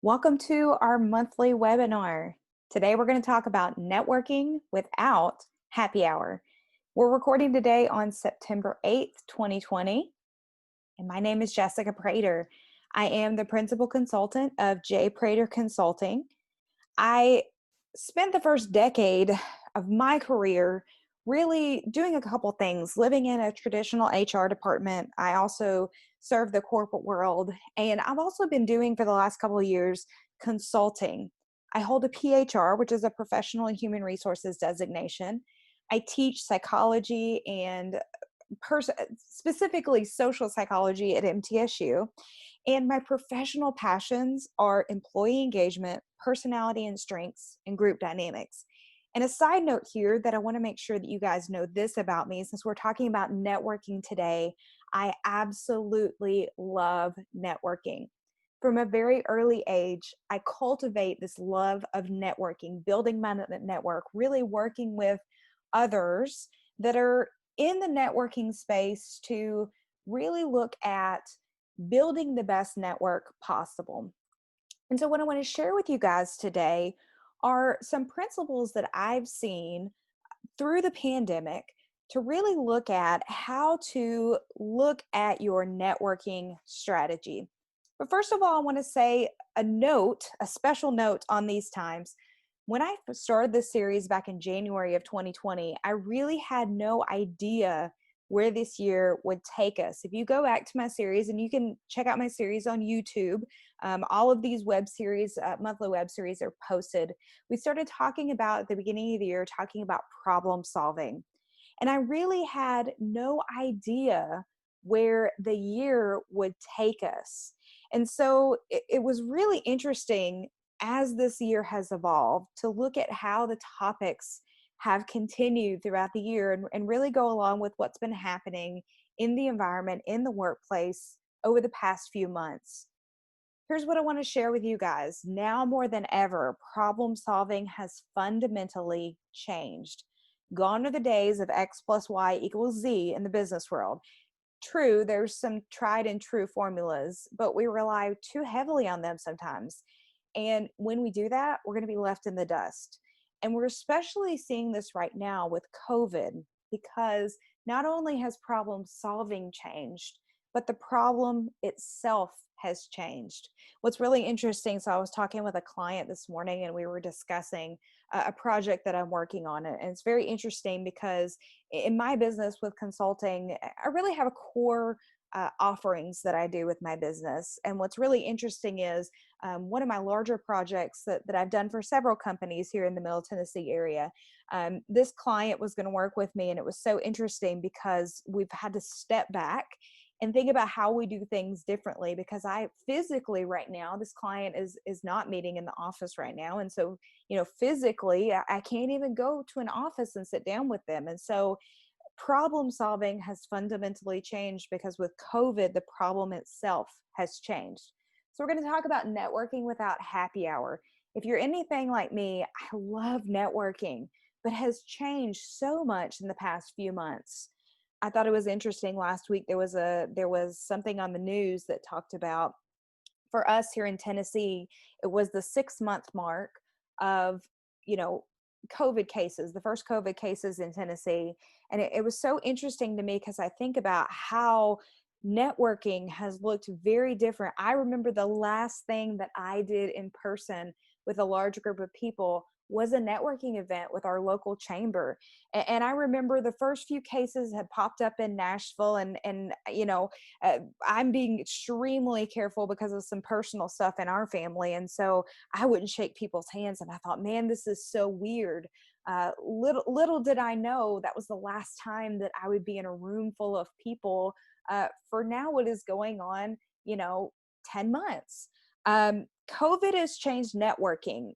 Welcome to our monthly webinar. Today we're going to talk about networking without happy hour. We're recording today on September 8th, 2020, and my name is Jessica Prater. I am the principal consultant of J. Prater Consulting. I spent the first decade of my career really doing a couple things, living in a traditional HR department. I also serve the corporate world, and I've also been doing for the last couple of years consulting. I hold a PHR, which is a professional in human resources designation. I teach psychology and specifically social psychology at MTSU. And my professional passions are employee engagement, personality and strengths, and group dynamics. And a side note here that I want to make sure that you guys know this about me, since we're talking about networking today, I absolutely love networking. From a very early age, I cultivate this love of networking, building my network, really working with others that are in the networking space to really look at building the best network possible. And so, what I want to share with you guys today are some principles that I've seen through the pandemic to really look at how to look at your networking strategy. But first of all, I want to say a special note on these times. When I started this series back in January of 2020, I really had no idea where this year would take us. If you go back to my series, and you can check out my series on YouTube, all of these web series, monthly web series are posted. We started talking about at the beginning of the year, talking about problem solving. And I really had no idea where the year would take us. And so it was really interesting as this year has evolved to look at how the topics have continued throughout the year and really go along with what's been happening in the environment, in the workplace over the past few months. Here's what I want to share with you guys. Now more than ever, problem solving has fundamentally changed. Gone are the days of X plus Y equals Z in the business world. True, there's some tried and true formulas, but we rely too heavily on them sometimes. And when we do that, we're going to be left in the dust. And we're especially seeing this right now with COVID, because not only has problem solving changed, but the problem itself has changed. What's really interesting, so I was talking with a client this morning and we were discussing a project that I'm working on. And it's very interesting because in my business with consulting, I really have a core offerings that I do with my business. And what's really interesting is one of my larger projects that I've done for several companies here in the Middle Tennessee area. This client was going to work with me, and it was so interesting because we've had to step back and think about how we do things differently, because I physically right now, this client is not meeting in the office right now. And so, physically, I can't even go to an office and sit down with them. And so problem solving has fundamentally changed because with COVID, the problem itself has changed. So we're going to talk about networking without happy hour. If you're anything like me, I love networking, but has changed so much in the past few months. I thought it was interesting. Last week there was something on the news that talked about, for us here in Tennessee, it was the 6-month mark of, COVID cases, the first COVID cases in Tennessee. And it was so interesting to me because I think about how networking has looked very different. I remember the last thing that I did in person with a large group of people was a networking event with our local chamber. And I remember the first few cases had popped up in Nashville, I'm being extremely careful because of some personal stuff in our family. And so I wouldn't shake people's hands. And I thought, man, this is so weird. Little did I know that was the last time that I would be in a room full of people for now what is going on, 10 months. COVID has changed networking.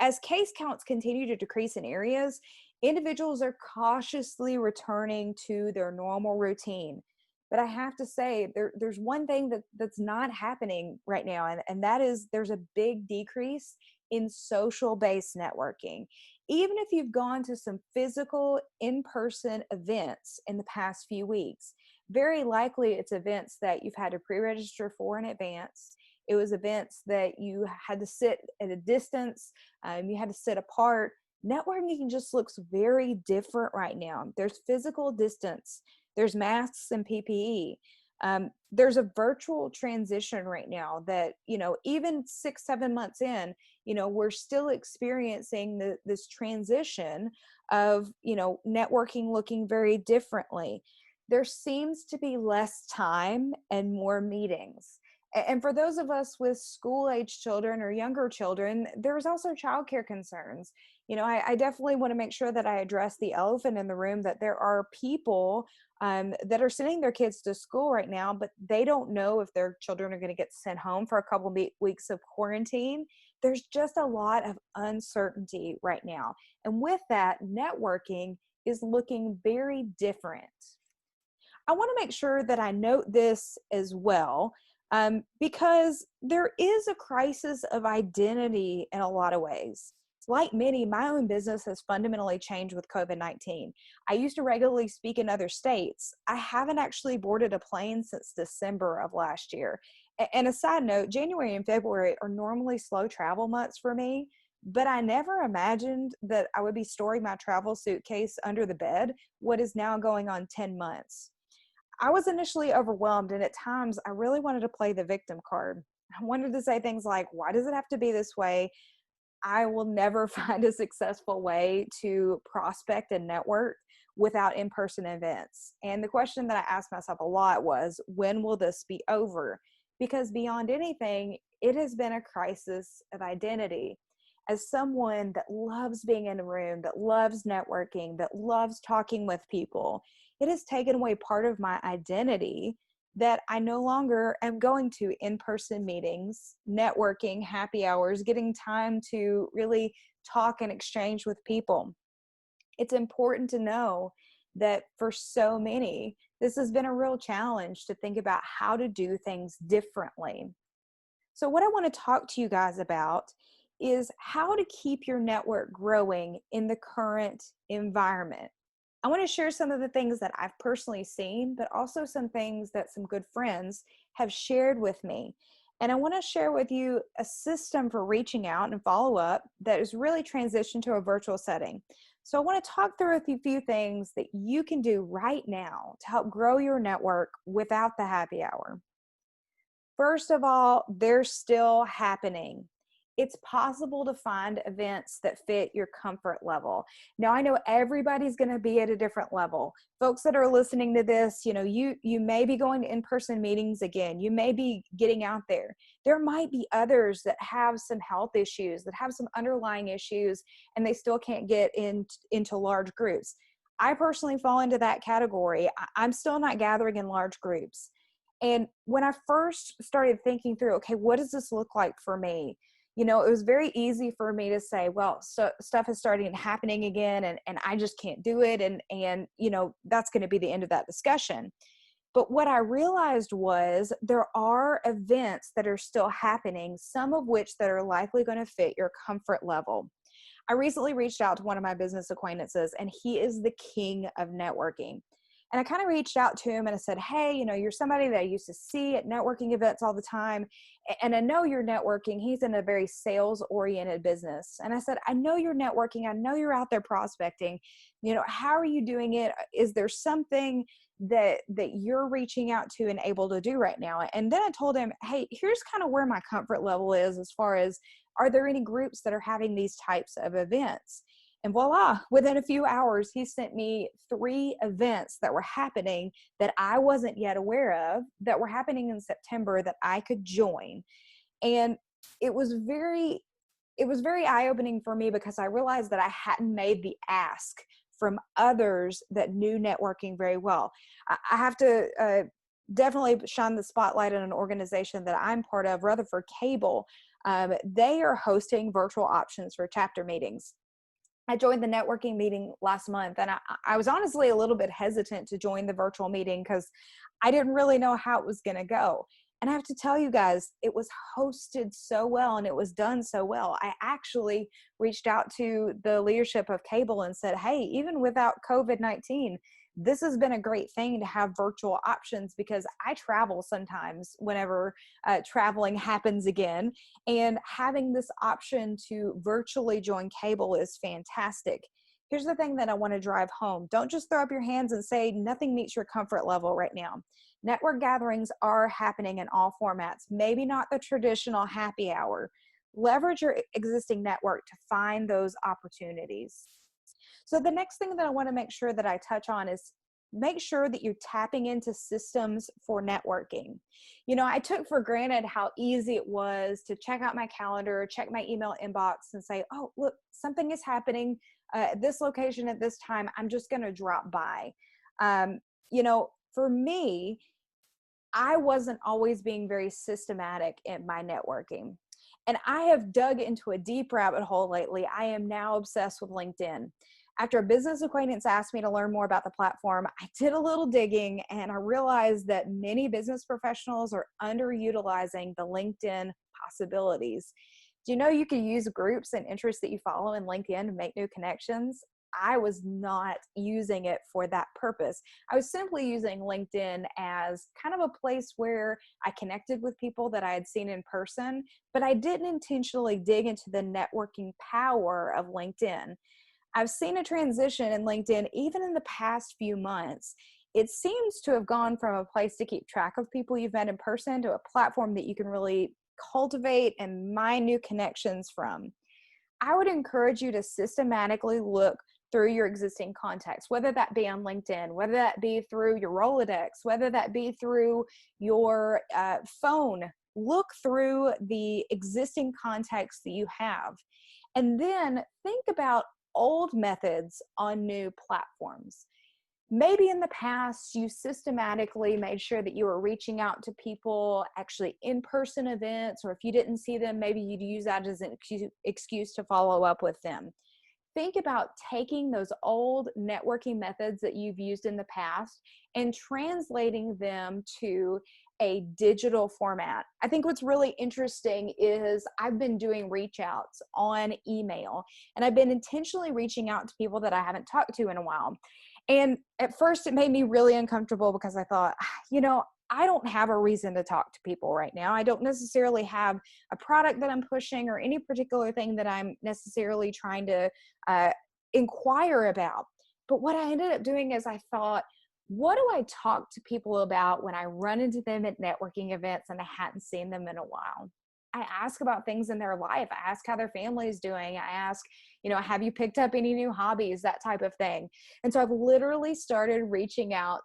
As case counts continue to decrease in areas, individuals are cautiously returning to their normal routine. But I have to say, there's one thing that's not happening right now, and that is there's a big decrease in social-based networking. Even if you've gone to some physical in-person events in the past few weeks, very likely it's events that you've had to pre-register for in advance. It was events that you had to sit at a distance, you had to sit apart. Networking just looks very different right now. There's physical distance, there's masks and PPE. There's a virtual transition right now that, even 6, 7 months in, we're still experiencing this transition of, networking looking very differently. There seems to be less time and more meetings. And for those of us with school age children or younger children, there's also childcare concerns. I definitely want to make sure that I address the elephant in the room, that there are people that are sending their kids to school right now, but they don't know if their children are going to get sent home for a couple of weeks of quarantine. There's just a lot of uncertainty right now. And with that, networking is looking very different. I want to make sure that I note this as well, because there is a crisis of identity in a lot of ways. Like many, my own business has fundamentally changed with COVID-19. I used to regularly speak in other states. I haven't actually boarded a plane since December of last year. And a side note, January and February are normally slow travel months for me, but I never imagined that I would be storing my travel suitcase under the bed, what is now going on 10 months. I was initially overwhelmed, and at times I really wanted to play the victim card. I wanted to say things like, why does it have to be this way? I will never find a successful way to prospect and network without in-person events. And the question that I asked myself a lot was, when will this be over? Because beyond anything, it has been a crisis of identity. As someone that loves being in a room, that loves networking, that loves talking with people, it has taken away part of my identity, that I no longer am going to in-person meetings, networking, happy hours, getting time to really talk and exchange with people. It's important to know that for so many, this has been a real challenge to think about how to do things differently. So what I want to talk to you guys about is how to keep your network growing in the current environment. I want to share some of the things that I've personally seen, but also some things that some good friends have shared with me. And I want to share with you a system for reaching out and follow up that is really transitioned to a virtual setting. So I want to talk through a few things that you can do right now to help grow your network without the happy hour. First of all, they're still happening. It's possible to find events that fit your comfort level. Now, I know everybody's going to be at a different level. Folks that are listening to this, you may be going to in-person meetings again. You may be getting out there. There might be others that have some health issues, that have some underlying issues, and they still can't get into large groups. I personally fall into that category. I'm still not gathering in large groups. And when I first started thinking through, okay, what does this look like for me? It was very easy for me to say, well, so stuff is starting happening again, and I just can't do it. And that's going to be the end of that discussion. But what I realized was there are events that are still happening, some of which that are likely going to fit your comfort level. I recently reached out to one of my business acquaintances, and he is the king of networking. And I kind of reached out to him and I said, hey, you're somebody that I used to see at networking events all the time. And I know you're networking. He's in a very sales oriented business. And I said, I know you're networking. I know you're out there prospecting. How are you doing it? Is there something that you're reaching out to and able to do right now? And then I told him, hey, here's kind of where my comfort level is as far as, are there any groups that are having these types of events? And voila, within a few hours, he sent me 3 events that were happening that I wasn't yet aware of, that were happening in September that I could join. And it was very eye-opening for me, because I realized that I hadn't made the ask from others that knew networking very well. I have to definitely shine the spotlight on an organization that I'm part of, Rutherford Cable. They are hosting virtual options for chapter meetings. I joined the networking meeting last month, and I was honestly a little bit hesitant to join the virtual meeting because I didn't really know how it was going to go. And I have to tell you guys, it was hosted so well and it was done so well. I actually reached out to the leadership of Cable and said, hey, even without COVID-19, this has been a great thing to have virtual options, because I travel sometimes whenever traveling happens again. And having this option to virtually join cable is fantastic. Here's the thing that I want to drive home. Don't just throw up your hands and say nothing meets your comfort level right now. Network gatherings are happening in all formats, maybe not the traditional happy hour. Leverage your existing network to find those opportunities. So the next thing that I want to make sure that I touch on is make sure that you're tapping into systems for networking. I took for granted how easy it was to check out my calendar, check my email inbox and say, oh, look, something is happening at this location at this time. I'm just going to drop by. For me, I wasn't always being very systematic in my networking. And I have dug into a deep rabbit hole lately. I am now obsessed with LinkedIn. After a business acquaintance asked me to learn more about the platform, I did a little digging and I realized that many business professionals are underutilizing the LinkedIn possibilities. Do you know you can use groups and interests that you follow in LinkedIn to make new connections? I was not using it for that purpose. I was simply using LinkedIn as kind of a place where I connected with people that I had seen in person, but I didn't intentionally dig into the networking power of LinkedIn. I've seen a transition in LinkedIn even in the past few months. It seems to have gone from a place to keep track of people you've met in person to a platform that you can really cultivate and mine new connections from. I would encourage you to systematically look through your existing contacts, whether that be on LinkedIn, whether that be through your Rolodex, whether that be through your phone. Look through the existing contacts that you have. And then think about old methods on new platforms. Maybe in the past, you systematically made sure that you were reaching out to people actually in-person events, or if you didn't see them, maybe you'd use that as an excuse to follow up with them. Think about taking those old networking methods that you've used in the past and translating them to a digital format. I think what's really interesting is I've been doing reach outs on email, and I've been intentionally reaching out to people that I haven't talked to in a while. And at first it made me really uncomfortable because I thought, I don't have a reason to talk to people right now. I don't necessarily have a product that I'm pushing or any particular thing that I'm necessarily trying to inquire about. But what I ended up doing is I thought, what do I talk to people about when I run into them at networking events and I hadn't seen them in a while? I ask about things in their life. I ask how their family is doing. I ask, have you picked up any new hobbies, that type of thing. And so I've literally started reaching out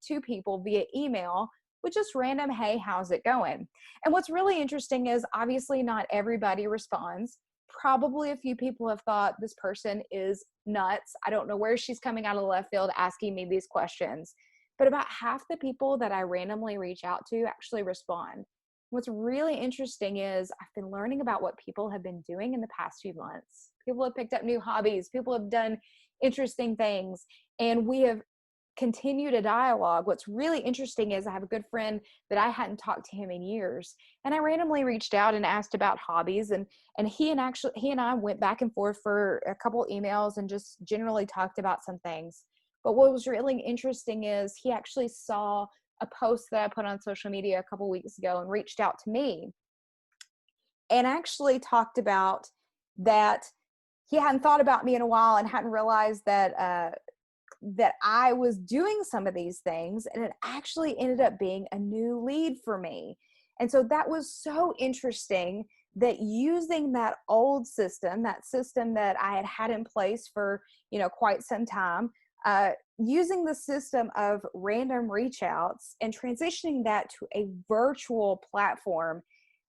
to people via email with just random, hey, how's it going? And what's really interesting is obviously not everybody responds. Probably a few people have thought this person is nuts. I don't know where she's coming out of the left field asking me these questions. But about half the people that I randomly reach out to actually respond. What's really interesting is I've been learning about what people have been doing in the past few months. People have picked up new hobbies. People have done interesting things, and we have continued a dialogue. What's really interesting is I have a good friend that I hadn't talked to him in years, and I randomly reached out and asked about hobbies, and he and I went back and forth for a couple emails and just generally talked about some things. But what was really interesting is he actually saw a post that I put on social media a couple weeks ago and reached out to me and actually talked about that he hadn't thought about me in a while and hadn't realized that I was doing some of these things, and it actually ended up being a new lead for me. And so that was so interesting that using that old system, that system that I had had in place for, quite some time, using the system of random reach outs and transitioning that to a virtual platform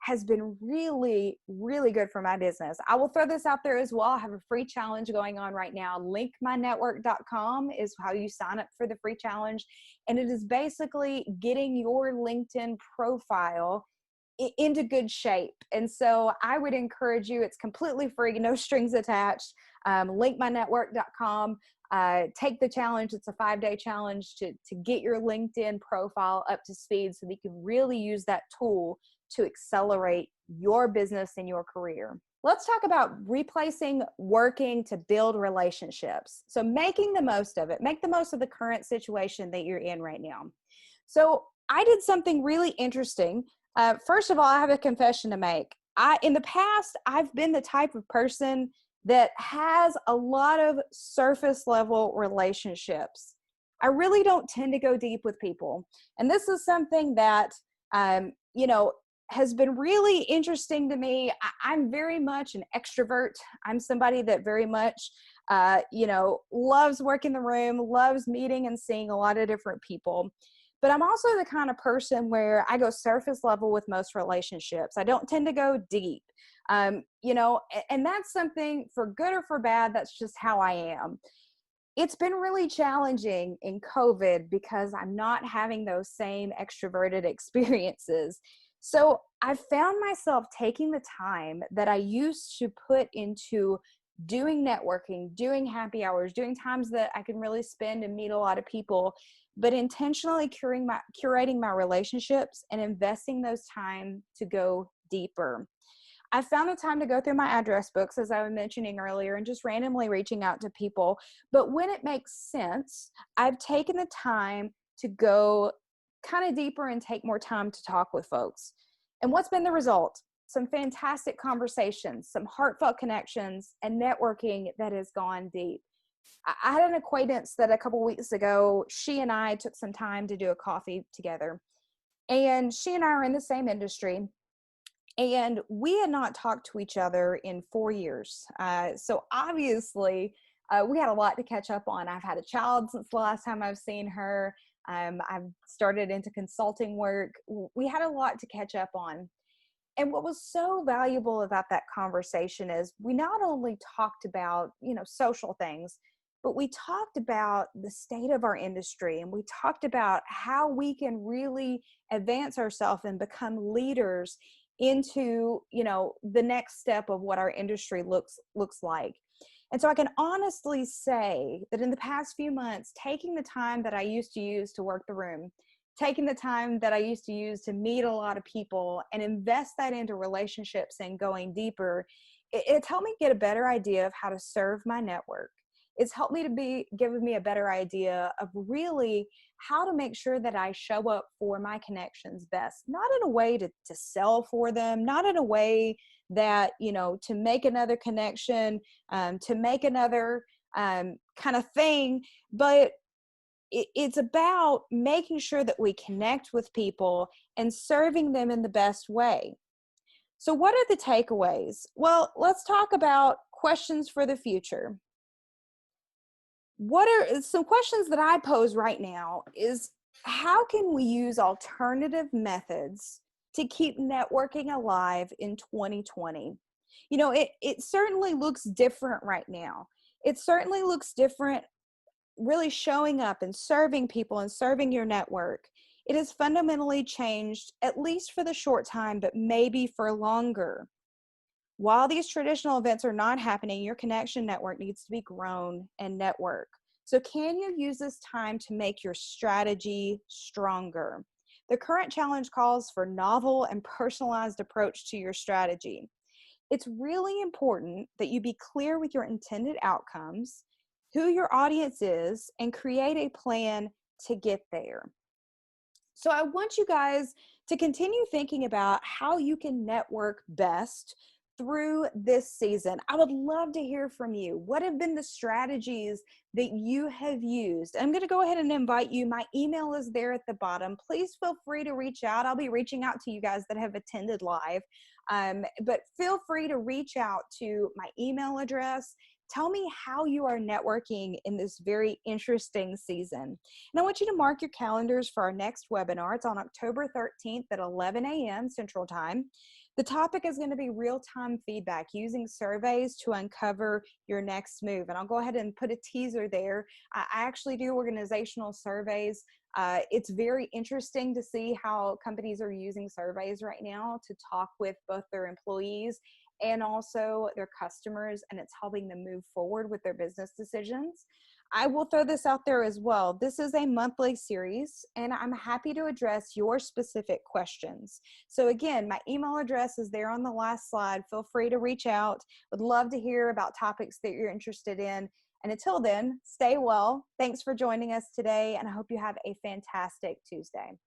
has been really, really good for my business. I will throw this out there as well. I have a free challenge going on right now. Linkmynetwork.com is how you sign up for the free challenge. And it is basically getting your LinkedIn profile into good shape. And so I would encourage you, it's completely free, no strings attached. Linkmynetwork.com. Take the challenge. It's a 5-day challenge to get your LinkedIn profile up to speed so that you can really use that tool to accelerate your business and your career. Let's talk about replacing working to build relationships. So making the most of it, make the most of the current situation that you're in right now. So I did something really interesting. First of all, I have a confession to make. In the past, I've been the type of person that has a lot of surface level relationships. I really don't tend to go deep with people. And this is something that, you know, has been really interesting to me. I'm very much an extrovert. I'm somebody that very much, loves working the room, loves meeting and seeing a lot of different people. But I'm also the kind of person where I go surface level with most relationships. I don't tend to go deep, and that's something for good or for bad. That's just how I am. It's been really challenging in COVID because I'm not having those same extroverted experiences. So I found myself taking the time that I used to put into doing networking, doing happy hours, doing times that I can really spend and meet a lot of people, but intentionally curating my relationships and investing those time to go deeper. I found the time to go through my address books, as I was mentioning earlier, and just randomly reaching out to people. But when it makes sense, I've taken the time to go kind of deeper and take more time to talk with folks. And what's been the result? Some fantastic conversations, some heartfelt connections, and networking that has gone deep. I had an acquaintance that a couple weeks ago, she and I took some time to do a coffee together. And she and I are in the same industry. And we had not talked to each other in 4 years. So obviously, we had a lot to catch up on. I've had a child since the last time I've seen her. I've started into consulting work. We had a lot to catch up on. And what was so valuable about that conversation is we not only talked about, social things, but we talked about the state of our industry, and we talked about how we can really advance ourselves and become leaders into, the next step of what our industry looks like. And so I can honestly say that in the past few months, taking the time that I used to use to work the room, taking the time that I used to use to meet a lot of people and invest that into relationships and going deeper, it's helped me get a better idea of how to serve my network. It's helped me to be giving me a better idea of really how to make sure that I show up for my connections best, not in a way to sell for them, not in a way that, to make another connection, to make another kind of thing, but it's about making sure that we connect with people and serving them in the best way. So what are the takeaways? Well, let's talk about questions for the future. What are some questions that I pose right now is, how can we use alternative methods to keep networking alive in 2020? It certainly looks different right now. It certainly looks different really showing up and serving people and serving your network. It has fundamentally changed, at least for the short time, but maybe for longer. While these traditional events are not happening, your connection network needs to be grown and network. So can you use this time to make your strategy stronger? The current challenge calls for novel and personalized approach to your strategy. It's really important that you be clear with your intended outcomes, who your audience is, and create a plan to get there. So I want you guys to continue thinking about how you can network best through this season. I would love to hear from you. What have been the strategies that you have used? I'm going to go ahead and invite you. My email is there at the bottom. Please feel free to reach out. I'll be reaching out to you guys that have attended live. But feel free to reach out to my email address. Tell me how you are networking in this very interesting season. And I want you to mark your calendars for our next webinar. It's on October 13th at 11 a.m. Central Time. The topic is going to be real-time feedback, using surveys to uncover your next move. And I'll go ahead and put a teaser there. I actually do organizational surveys. It's very interesting to see how companies are using surveys right now to talk with both their employees and also their customers, and it's helping them move forward with their business decisions. I will throw this out there as well. This is a monthly series, and I'm happy to address your specific questions. So again, my email address is there on the last slide. Feel free to reach out. Would love to hear about topics that you're interested in. And until then, stay well. Thanks for joining us today, and I hope you have a fantastic Tuesday.